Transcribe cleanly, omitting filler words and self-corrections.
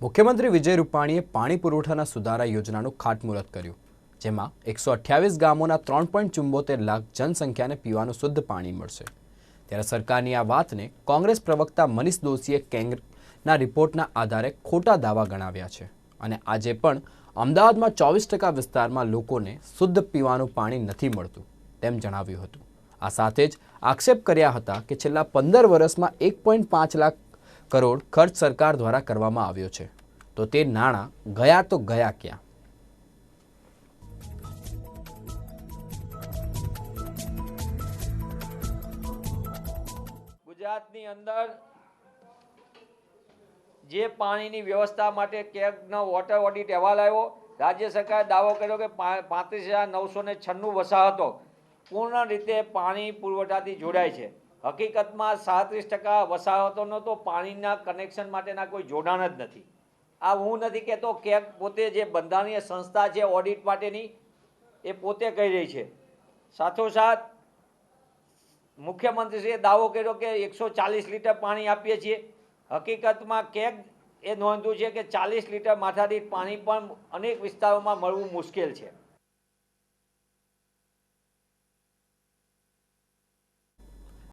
મુખ્યમંત્રી વિજય રૂપાણીએ પાણી પુરવઠાના સુધારા યોજનાનું ખાતમુહૂર્ત કર્યું, જેમાં 128 ગામોના 3.74 લાખ જનસંખ્યાને પીવાનું શુદ્ધ પાણી મળશે। ત્યારે સરકારની આ વાતને કોંગ્રેસ પ્રવક્તા મનીષ દોશીએ કેન્દ્રના રિપોર્ટના આધારે ખોટા દાવા ગણાવ્યા છે અને આજે પણ અમદાવાદમાં 24% વિસ્તારમાં લોકોને શુદ્ધ પીવાનું પાણી નથી મળતું તેમ જણાવ્યું હતું। આ સાથે જ આક્ષેપ કર્યા હતા કે છેલ્લા 15 વર્ષમાં 1.5 લાખ કરોડ ખર્ચ સરકાર દ્વારા કરવામાં આવ્યો છે, તો તે નાણાં ગયા તો ગયા ક્યાં? ગુજરાતની અંદર જે પાણીની વ્યવસ્થા માટે કેગનો વોટર ઓડિટ અહેવાલ આવ્યો, રાજ્ય સરકારે દાવો કર્યો કે 35,996 વસાહતો પૂર્ણ રીતે પાણી પુરવઠાથી જોડાય છે। હકીકતમાં 37% વસાહતોનો તો પાણીના કનેક્શન માટેના કોઈ જોડાણ જ નથી। આ હું નથી કહેતો, કેગ પોતે જે બંધારણીય સંસ્થા છે ઓડિટ માટેની એ પોતે કહી રહી છે। સાથોસાથ મુખ્યમંત્રીશ્રીએ દાવો કર્યો કે 140 લીટર પાણી આપીએ છીએ। હકીકતમાં કેગ એ નોંધ્યું છે કે 40 લીટર માથાદીઠ પાણી પણ અનેક વિસ્તારોમાં મળવું મુશ્કેલ છે।